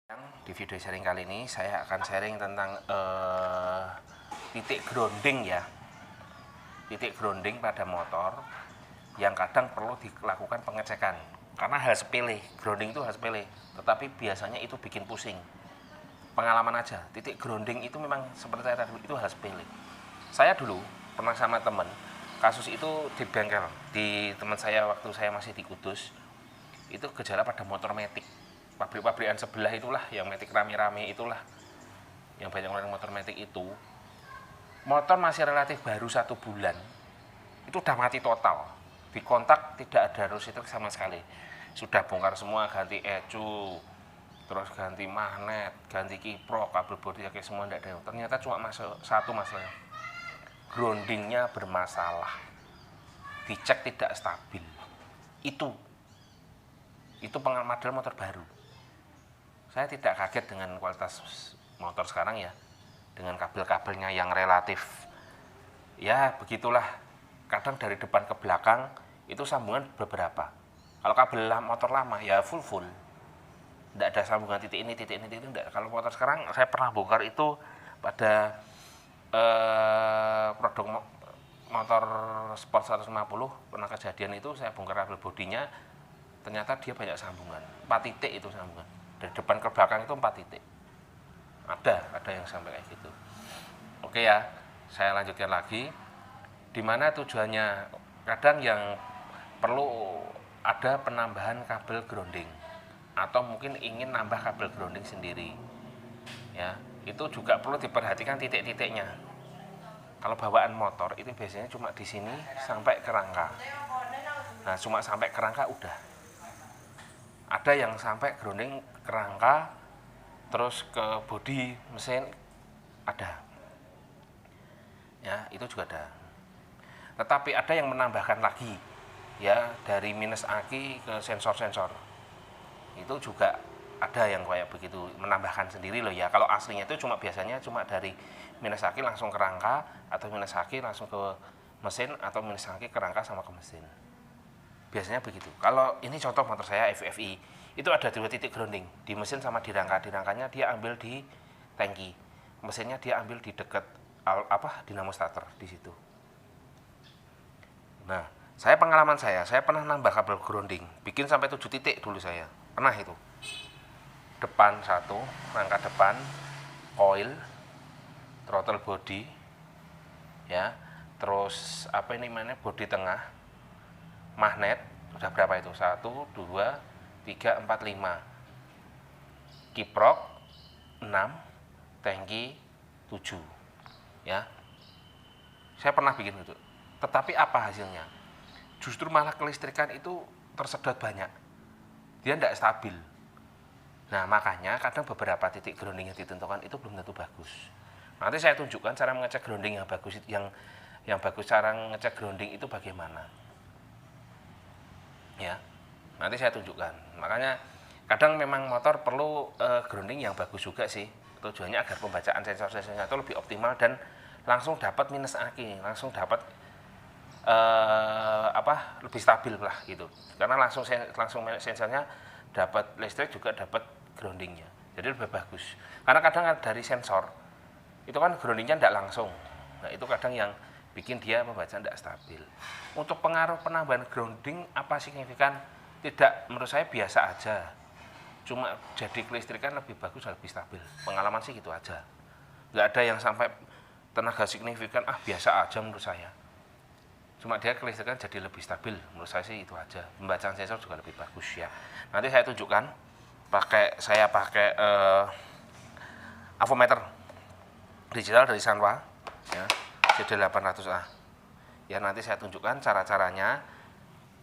Di video sharing kali ini saya akan sharing tentang titik grounding ya. Titik grounding pada motor yang kadang perlu dilakukan pengecekan. Karena hal sepele, grounding itu hal sepele, tetapi biasanya itu bikin pusing. Pengalaman aja, titik grounding itu memang seperti saya tadi, itu hal sepele. Saya dulu pernah sama teman, kasus itu di bengkel, di teman saya waktu saya masih di Kudus. Itu gejala pada motor metik. Pabrik-pabrikan sebelah itulah yang metik rame-rame itulah yang banyak orang motor metik itu. Motor masih relatif baru 1 bulan itu udah mati total, dikontak tidak ada arus listrik sama sekali, sudah bongkar semua, ganti ecu, terus ganti magnet, ganti kiprok, kabel bodi kayak semua tidak ada. Ternyata cuma satu masalah, groundingnya bermasalah, dicek tidak stabil. Itu model motor baru. Saya tidak kaget dengan kualitas motor sekarang ya, dengan kabel-kabelnya yang relatif ya begitulah. Kadang dari depan ke belakang itu sambungan beberapa. Kalau kabel motor lama ya full, tidak ada sambungan titik ini tidak. Kalau motor sekarang saya pernah bongkar itu pada produk motor Sport 150, pernah kejadian itu saya bongkar kabel bodinya, ternyata dia banyak sambungan, 4 titik itu sambungan. Dari depan ke belakang itu 4 titik. Ada yang sampai kayak gitu. Oke ya, saya lanjutkan lagi. Dimana tujuannya kadang yang perlu ada penambahan kabel grounding, atau mungkin ingin nambah kabel grounding sendiri. Ya, itu juga perlu diperhatikan titik-titiknya. Kalau bawaan motor itu biasanya cuma di sini sampai ke rangka. Nah, cuma sampai ke rangka udah. Ada yang sampai grounding ke rangka terus ke bodi mesin, ada ya, itu juga ada. Tetapi ada yang menambahkan lagi ya, dari minus aki ke sensor-sensor, itu juga ada yang kayak begitu, menambahkan sendiri loh ya. Kalau aslinya itu biasanya cuma dari minus aki langsung ke rangka, atau minus aki langsung ke mesin, atau minus aki ke rangka sama ke mesin. Biasanya begitu. Kalau ini contoh motor saya FFI, itu ada 2 titik grounding, di mesin sama di rangka. Di rangkanya dia ambil di tangki, mesinnya dia ambil di dekat dinamo starter di situ. Nah, pengalaman saya pernah nambah kabel grounding, bikin sampai 7 titik dulu saya. Pernah itu. Depan 1, rangka depan, coil, throttle body, ya, terus bodi tengah, magnet, sudah berapa itu? 1, 2, 3, 4, 5. Kiprok 6, tangki 7. Ya. Saya pernah bikin itu. Tetapi apa hasilnya? Justru malah kelistrikan itu tersedot banyak. Dia tidak stabil. Nah, makanya kadang beberapa titik grounding yang ditentukan itu belum tentu bagus. Nanti saya tunjukkan cara mengecek grounding yang bagus, yang bagus, cara ngecek grounding itu bagaimana. Ya, nanti saya tunjukkan. Makanya kadang memang motor perlu grounding yang bagus juga sih. Tujuannya agar pembacaan sensor-sensornya itu lebih optimal dan langsung dapat minus aki, langsung dapat lebih stabil lah gitu. Karena langsung sensornya dapat listrik juga dapat groundingnya. Jadi lebih bagus. Karena kadang dari sensor itu kan groundingnya tidak langsung. Nah, itu kadang yang bikin dia pembacaan tidak stabil. Untuk pengaruh penambahan grounding apa signifikan? Tidak, menurut saya biasa aja. Cuma jadi kelistrikan lebih bagus dan lebih stabil. Pengalaman sih gitu aja. Nggak ada yang sampai tenaga signifikan, biasa aja menurut saya. Cuma dia kelistrikan jadi lebih stabil, menurut saya sih itu aja. Pembacaan sensor juga lebih bagus ya. Nanti saya tunjukkan, saya pakai avometer digital dari Sanwa, ya, CD800A. Ya, nanti saya tunjukkan cara-caranya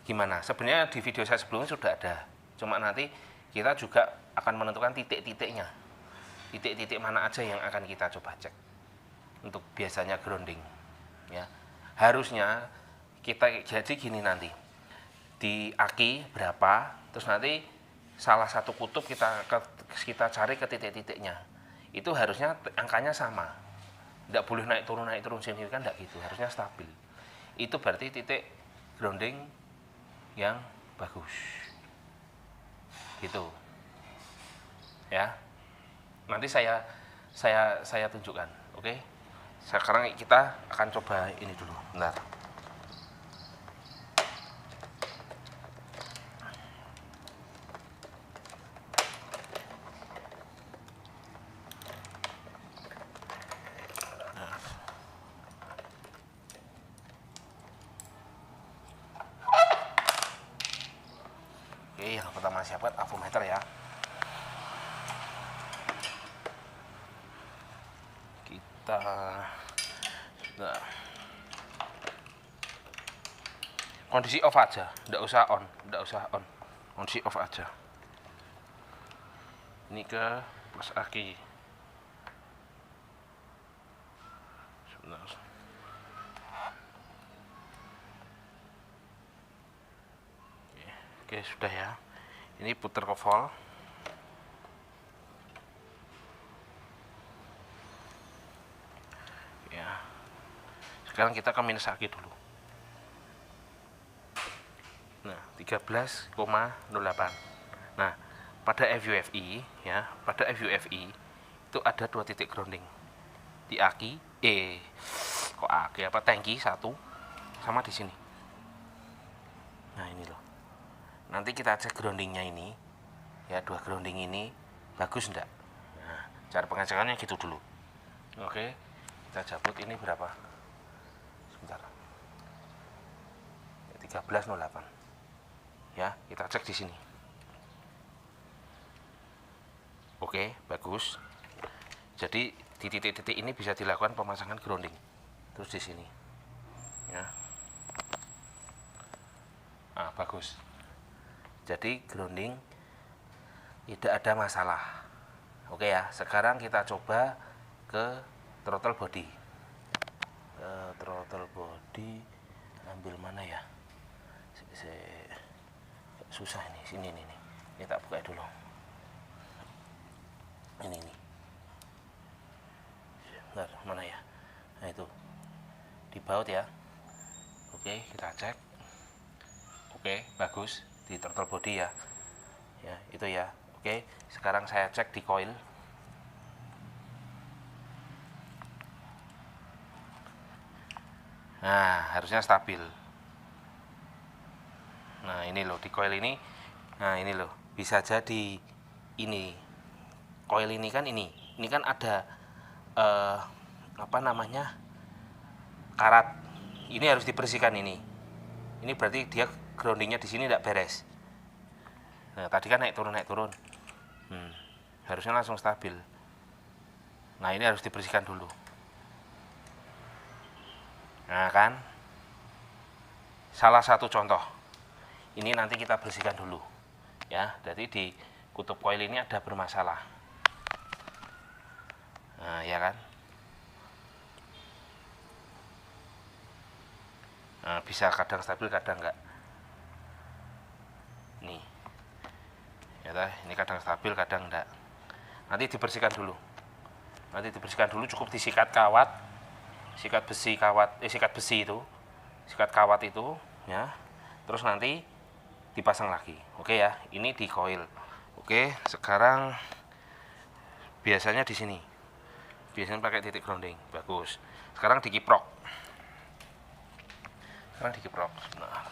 gimana. Sebenarnya di video saya sebelumnya sudah ada. Cuma nanti kita juga akan menentukan titik-titiknya. Titik-titik mana aja yang akan kita coba cek untuk biasanya grounding. Ya. Harusnya kita jadi gini nanti. Di aki berapa, terus nanti salah satu kutub kita cari ke titik-titiknya. Itu harusnya angkanya sama. Tidak boleh naik turun signifikan, tidak gitu. Harusnya stabil. Itu berarti titik grounding yang bagus. Gitu. Ya. Nanti saya tunjukkan, oke? Sekarang kita akan coba ini dulu, bentar. Oke, yang pertama siapkan avometer ya. Kita nah, kondisi off aja, nggak usah on, kondisi off aja. Ini ke plus aki. Sebentar. Oke, sudah ya. Ini putar ke volt. Ya. Sekarang kita ke minus aki dulu. Nah, 13,08. Nah, pada FUFI ya, pada FUFI itu ada 2 titik grounding. Di aki, kok aki apa tangki 1 sama di sini. Nah, ini loh. Nanti kita cek groundingnya ini ya, 2 grounding ini bagus enggak. Nah, cara pengecekannya gitu dulu. Oke, kita cabut ini berapa, sebentar, 13,08 ya, kita cek di sini. Oke, bagus. Jadi di titik-titik ini bisa dilakukan pemasangan grounding terus di sini ya. Nah, bagus. Jadi grounding tidak ada masalah. Oke ya, sekarang kita coba ke throttle body. Throttle body ambil mana ya? Susah ini, sini nih. Ini tak buka dulu. Ini nih. Bentar, mana ya? Nah itu. Di baut ya. Oke, kita cek. Oke, bagus. Di throttle body ya, ya itu ya. Oke, sekarang saya cek di coil. Nah, harusnya stabil. Nah, ini loh di coil ini. Nah, ini loh, bisa jadi ini coil ini kan ini kan ada apa namanya, karat. Ini harus dibersihkan ini. Ini berarti dia groundingnya di sini tidak beres. Nah, tadi kan naik turun. Harusnya langsung stabil. Nah, ini harus dibersihkan dulu. Nah kan, salah satu contoh. Ini nanti kita bersihkan dulu. Ya, jadi di kutub coil ini ada bermasalah. Nah, ya kan. Nah, bisa kadang stabil, kadang enggak. Nih. Ya, ini kadang stabil, kadang enggak. Nanti dibersihkan dulu. Cukup disikat kawat. Sikat besi itu. Sikat kawat itu, ya. Terus nanti dipasang lagi. Oke ya, ini di coil. Oke, sekarang biasanya di sini. Biasanya pakai titik grounding. Bagus. Sekarang dikiprok. Nah,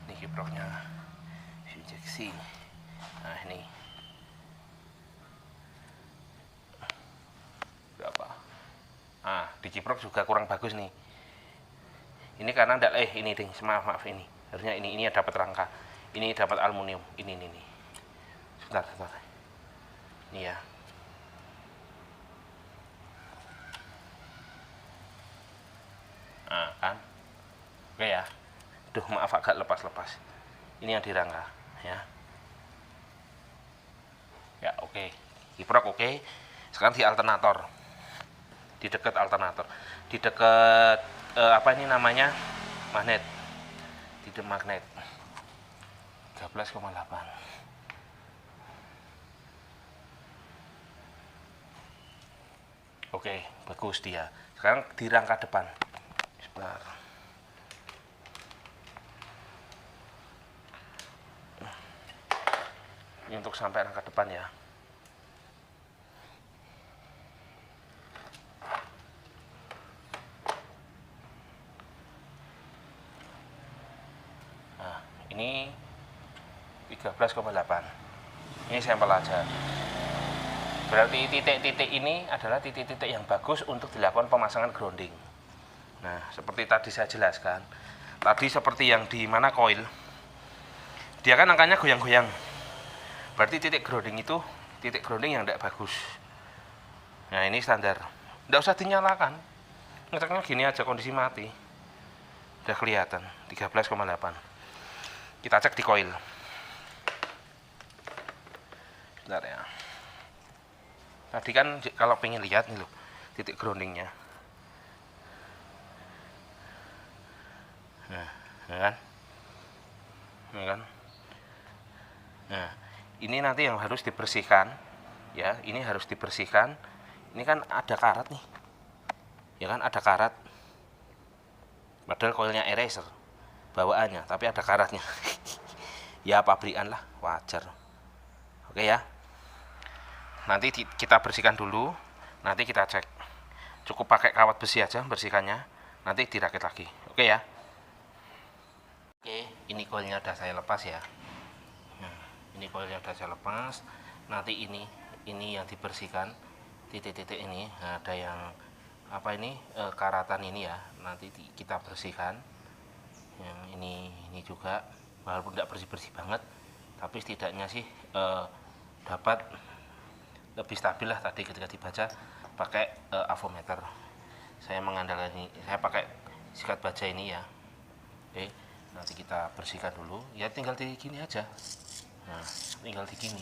ini kiproknya injeksi. Nah, ini berapa? Ah, dikiprok juga kurang bagus nih. Ini karena enggak ini ding, maaf ini. Harusnya ini dapat rangka. Ini dapat aluminium. Ini. Sebentar. Ini ya. Nah, kan. Oke ya. Duh, maaf agak lepas. Ini yang dirangka, ya. Ya, oke. Kiprok oke. Sekarang di alternator. Di dekat alternator. Di dekat apa ini namanya? Magnet. Di magnet. 13,8. Oke, bagus dia. Sekarang di rangka depan. Sebentar. Ini untuk sampai ke depan ya. Nah, ini 13,8. Ini sampel aja. Berarti titik-titik ini adalah titik-titik yang bagus untuk dilakukan pemasangan grounding. Nah, seperti tadi saya jelaskan. Tadi seperti yang di mana coil, dia kan angkanya goyang-goyang. Berarti titik grounding itu titik grounding yang tidak bagus. Nah, ini standar. Tidak usah dinyalakan. Ngeceknya gini aja, kondisi mati. Udah kelihatan 13,8. Kita cek di coil. Bentar ya. Tadi kan kalau pengen lihat nih loh titik groundingnya. Nah, ya kan? Ya kan? Nah, ini nanti yang harus dibersihkan, ya. Ini harus dibersihkan. Ini kan ada karat nih, ya kan? Ada karat. Padahal coilnya eraser bawaannya, tapi ada karatnya. Ya pabrikan lah, wajar. Oke ya. Nanti kita bersihkan dulu, nanti kita cek. Cukup pakai kawat besi aja bersihkannya, nanti dirakit lagi. Oke ya. Oke, ini coilnya udah saya lepas ya. Nah, ini coilnya udah saya lepas. Nanti ini yang dibersihkan, titik-titik ini. Nah, ada yang apa ini karatan ini ya. Nanti kita bersihkan. Yang ini juga, walaupun tidak bersih-bersih banget, tapi setidaknya sih dapat lebih stabil lah. Tadi ketika dibaca pakai avometer, saya mengandalkan ini, saya pakai sikat baja ini ya. Oke, nanti kita bersihkan dulu ya, tinggal di gini aja. Nah, tinggal di gini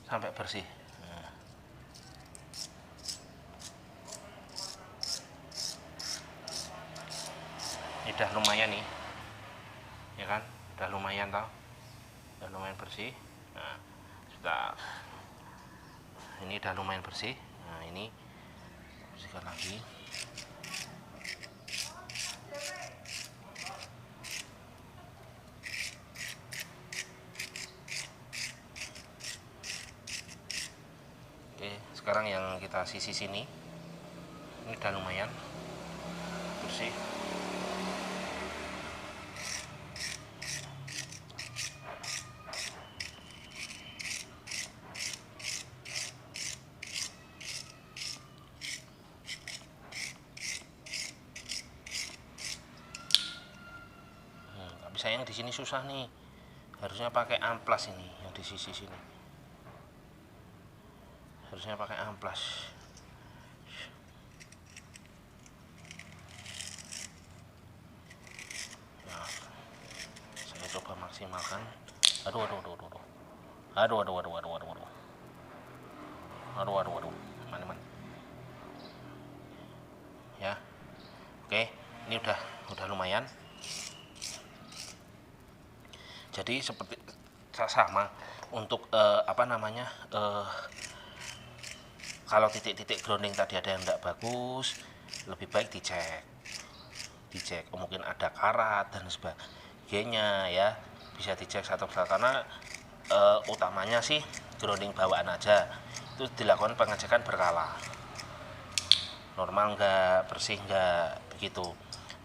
sampai bersih. Nah, ini udah lumayan nih, ya kan? Udah lumayan tau, udah lumayan bersih. Nah, sudah, ini udah lumayan bersih. Nah, ini bersihkan lagi. Oke, sekarang yang kita sisi sini, ini udah lumayan bersih. Tapi sayang di sini susah nih, harusnya pakai amplas ini, yang di sisi sini harusnya pakai amplas. Nah, saya coba maksimalkan. Aduh, teman-teman ya. Oke, ini udah lumayan. Jadi seperti sama untuk kalau titik-titik grounding tadi ada yang tidak bagus, lebih baik dicek. Mungkin ada karat dan sebagainya ya, bisa dicek satu-satu. Karena utamanya sih grounding bawaan aja, itu dilakukan pengecekan berkala. Normal nggak, bersih nggak, begitu.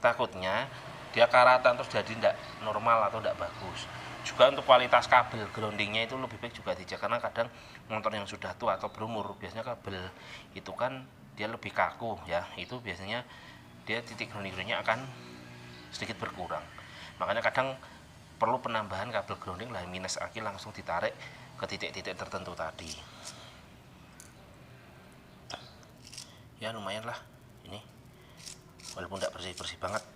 Takutnya dia karatan terus jadi tidak normal atau tidak bagus. Juga untuk kualitas kabel groundingnya itu lebih baik juga dicek, karena kadang motor yang sudah tua atau berumur biasanya kabel itu kan dia lebih kaku ya, itu biasanya dia titik groundingnya akan sedikit berkurang. Makanya kadang perlu penambahan kabel grounding lah, minus aki langsung ditarik ke titik-titik tertentu tadi. Ya lumayan lah ini, walaupun tidak bersih-bersih banget.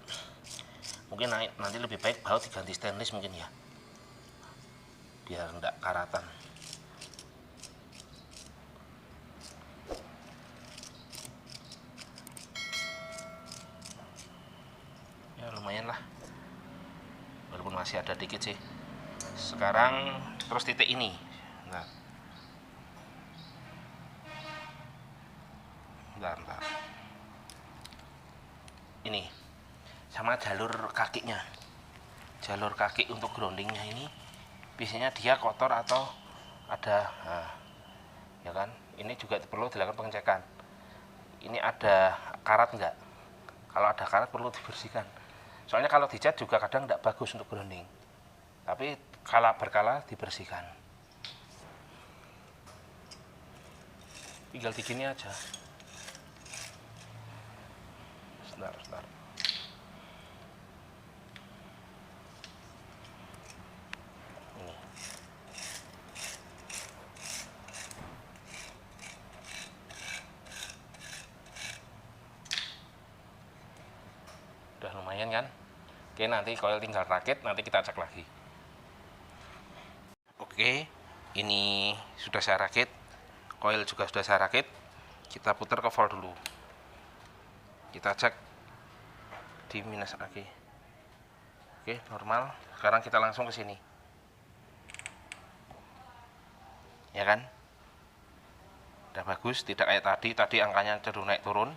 Mungkin nanti lebih baik baut diganti stainless mungkin ya, biar enggak karatan. Ya lumayan lah, walaupun masih ada dikit sih. Sekarang terus titik ini. Bentar. Ini sama jalur kakinya. Jalur kaki untuk groundingnya ini biasanya dia kotor atau ada, nah, ya kan, ini juga perlu dilakukan pengecekan. Ini ada karat enggak? Kalau ada karat perlu dibersihkan. Soalnya kalau dicat juga kadang enggak bagus untuk grounding. Tapi kala berkala dibersihkan. Tinggal digini aja. Sebentar. Ini. Udah lumayan kan? Oke, nanti coil tinggal rakit, nanti kita cek lagi. Oke, ini sudah saya rakit, coil juga sudah saya rakit. Kita putar ke volt dulu. Kita cek di minus lagi. Oke, normal. Sekarang kita langsung ke sini. Ya kan? Udah bagus, tidak kayak tadi angkanya cenderung naik turun,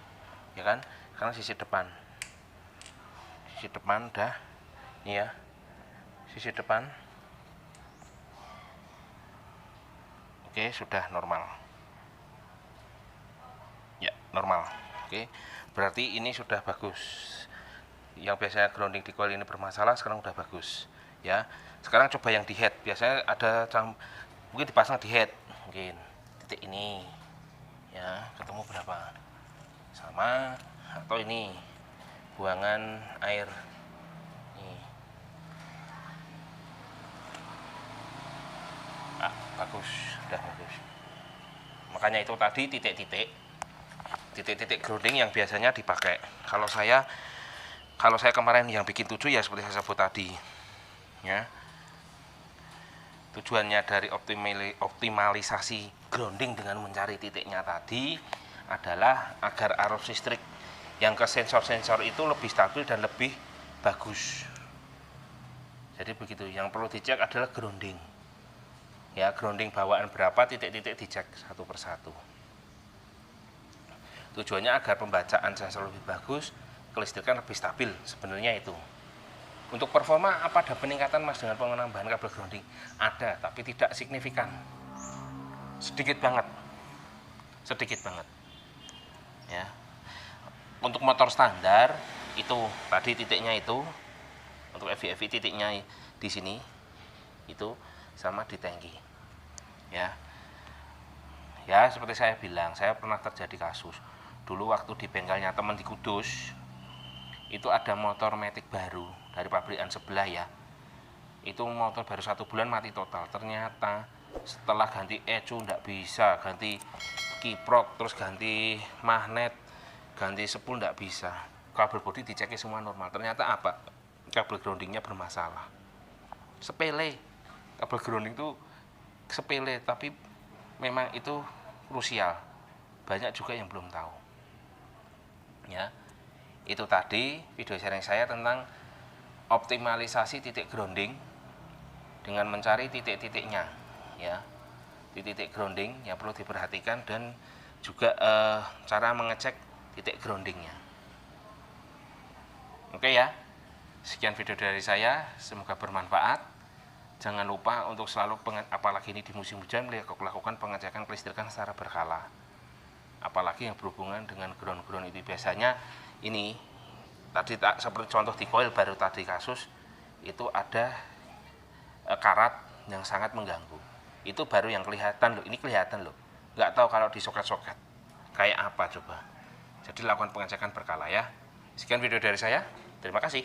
ya kan? Sekarang sisi depan. Sisi depan udah. Ini ya. Sisi depan. Oke, sudah normal. Ya, normal. Oke, berarti ini sudah bagus. Yang biasanya grounding di coil ini bermasalah, sekarang udah bagus. Ya, sekarang coba yang di head. Biasanya ada mungkin dipasang di head, mungkin titik ini. Ya, ketemu berapa? Sama atau ini buangan air. Nih. Bagus, udah bagus. Makanya itu tadi titik-titik grounding yang biasanya dipakai. Kalau saya kemarin yang bikin 7 ya seperti saya sebut tadi, ya. Tujuannya dari optimalisasi grounding dengan mencari titiknya tadi adalah agar arus listrik yang ke sensor-sensor itu lebih stabil dan lebih bagus. Jadi begitu. Yang perlu dicek adalah grounding. Ya, grounding bawaan berapa, titik-titik dicek satu persatu. Tujuannya agar pembacaan sensor lebih bagus, kelistrikan lebih stabil, sebenarnya itu. Untuk performa apa ada peningkatan Mas dengan penambahan kabel grounding? Ada, tapi tidak signifikan. Sedikit banget. Ya. Untuk motor standar itu tadi titiknya itu, untuk FV titiknya di sini itu sama di tangki. Ya, seperti saya bilang, saya pernah terjadi kasus dulu waktu di bengkelnya teman di Kudus, itu ada motor matic baru dari pabrikan sebelah ya. Itu motor baru 1 bulan mati total. Ternyata setelah ganti ECU nggak bisa, ganti kiprok, terus ganti magnet, ganti spool nggak bisa. Kabel bodi dicek semua normal. Ternyata apa? Kabel groundingnya bermasalah. Sepele. Kabel grounding itu sepele, tapi memang itu krusial. Banyak juga yang belum tahu. Ya, itu tadi video sharing saya tentang optimalisasi titik grounding dengan mencari titik-titiknya. Ya, titik grounding yang perlu diperhatikan dan juga cara mengecek titik groundingnya. Oke ya, sekian video dari saya, semoga bermanfaat. Jangan lupa untuk selalu, apalagi ini di musim hujan, melakukan pengecekan kelistrikan secara berkala. Apalagi yang berhubungan dengan ground itu biasanya ini tadi seperti contoh di coil baru tadi kasus itu ada karat yang sangat mengganggu. Itu baru yang kelihatan loh, ini kelihatan loh. Nggak tahu kalau di soket-soket kayak apa coba. Jadi lakukan pengecekan berkala ya. Sekian video dari saya. Terima kasih.